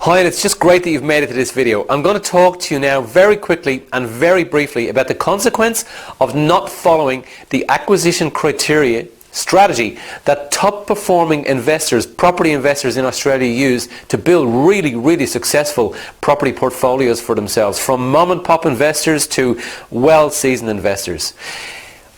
Hi, and it's just great that you've made it to this video. I'm going to talk to you now very quickly and very briefly about the consequence of not following the acquisition criteria strategy that top performing investors, property investors in Australia use to build really successful property portfolios for themselves, from mom and pop investors to well-seasoned investors.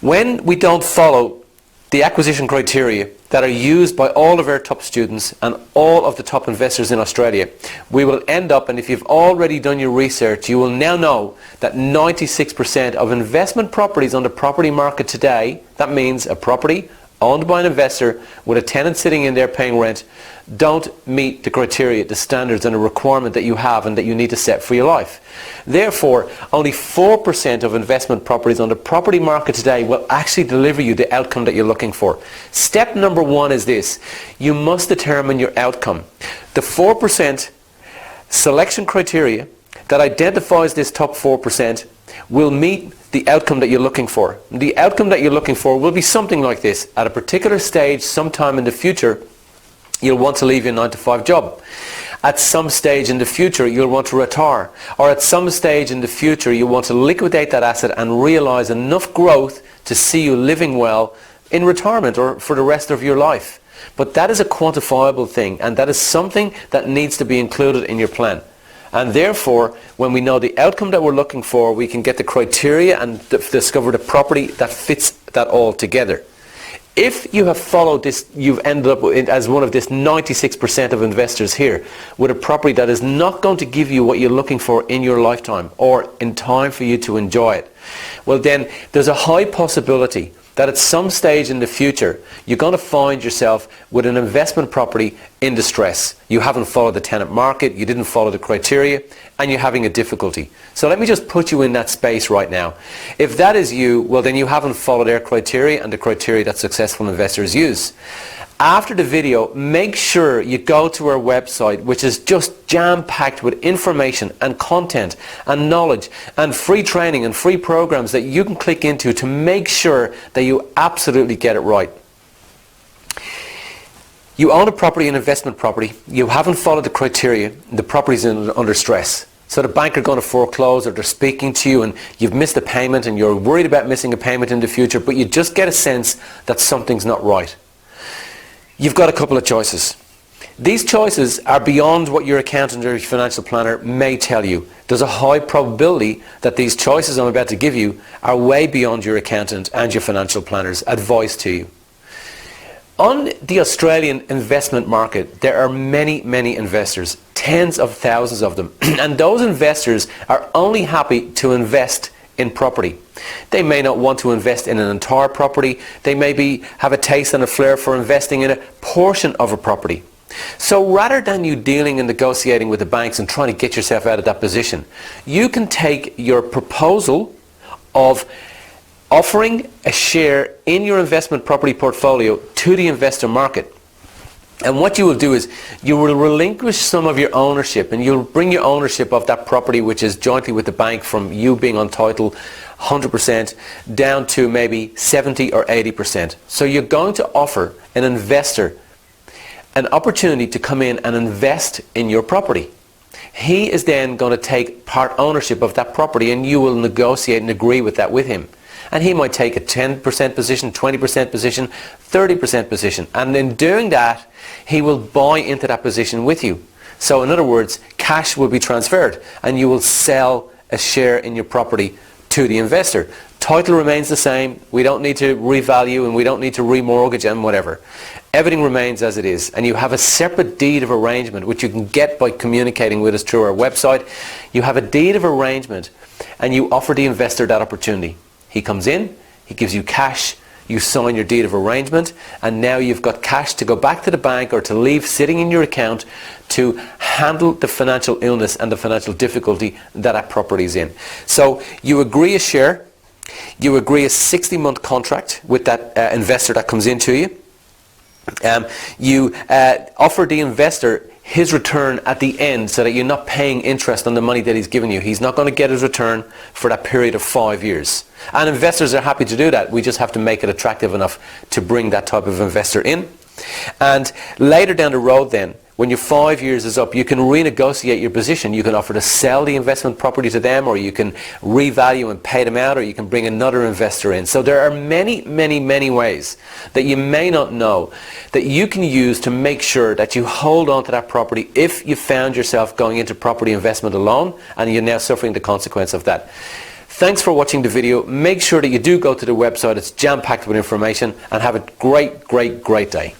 When we don't follow the acquisition criteria that are used by all of our top students and all of the top investors in Australia, we will end up, and if you've already done your research, you will now know that 96% of investment properties on the property market today, that means a property owned by an investor with a tenant sitting in there paying rent, don't meet the criteria, the standards and the requirement that you have and that you need to set for your life. Therefore, only 4% of investment properties on the property market today will actually deliver you the outcome that you're looking for. Step number one is this: you must determine your outcome. The 4% selection criteria that identifies this top 4% will meet the outcome that you're looking for. The outcome that you're looking for will be something like this. At a particular stage, sometime in the future, you'll want to leave your 9-to-5 job. At some stage in the future, you'll want to retire. Or at some stage in the future, you want to liquidate that asset and realize enough growth to see you living well in retirement or for the rest of your life. But that is a quantifiable thing, and that is something that needs to be included in your plan. And therefore, when we know the outcome that we're looking for, we can get the criteria and discover the property that fits that all together. If you have followed this, you've ended up as one of this 96% of investors here with a property that is not going to give you what you're looking for in your lifetime or in time for you to enjoy it. Well, then there's a high possibility that at some stage in the future you're going to find yourself with an investment property in distress. You haven't followed the tenant market, you didn't follow the criteria, and you're having a difficulty. So let me just put you in that space right now. If that is you, well then you haven't followed their criteria and the criteria that successful investors use. After the video, make sure you go to our website, which is just jam-packed with information and content and knowledge and free training and free programs that you can click into to make sure that you absolutely get it right. You own a property, an investment property, you haven't followed the criteria, the property's under stress. So the bank are going to foreclose, or they're speaking to you and you've missed a payment and you're worried about missing a payment in the future, but you just get a sense that something's not right. You've got a couple of choices. These choices are beyond what your accountant or your financial planner may tell you. There's a high probability that these choices I'm about to give you are way beyond your accountant and your financial planner's advice to you. On the Australian investment market, there are many investors, tens of thousands of them, and those investors are only happy to invest in property. They may not want to invest in an entire property. They maybe have a taste and a flair for investing in a portion of a property. So rather than you dealing and negotiating with the banks and trying to get yourself out of that position, you can take your proposal of offering a share in your investment property portfolio to the investor market. And what you will do is you will relinquish some of your ownership, and you'll bring your ownership of that property, which is jointly with the bank, from you being on title 100% down to maybe 70 or 80%. So you're going to offer an investor an opportunity to come in and invest in your property. He is then going to take part ownership of that property, and you will negotiate and agree with that with him. And he might take a 10% position, 20% position, 30% position. And in doing that, he will buy into that position with you. So in other words, cash will be transferred and you will sell a share in your property to the investor. Title remains the same. We don't need to revalue and we don't need to remortgage and whatever. Everything remains as it is. And you have a separate deed of arrangement, which you can get by communicating with us through our website. You have a deed of arrangement and you offer the investor that opportunity. He comes in, he gives you cash, you sign your deed of arrangement, and now you've got cash to go back to the bank or to leave sitting in your account to handle the financial illness and the financial difficulty that that property is in. So you agree a share, you agree a 60-month contract with that investor that comes into you. You offer the investor his return at the end so that you're not paying interest on the money that he's given you. He's not going to get his return for that period of 5 years. And investors are happy to do that. We just have to make it attractive enough to bring that type of investor in. And later down the road then, when your 5 years is up, you can renegotiate your position. You can offer to sell the investment property to them, or you can revalue and pay them out, or you can bring another investor in. So there are many, many, many ways that you may not know that you can use to make sure that you hold on to that property if you found yourself going into property investment alone and you're now suffering the consequence of that. Thanks for watching the video. Make sure that you do go to the website. It's jam-packed with information, and have a great, great, great day.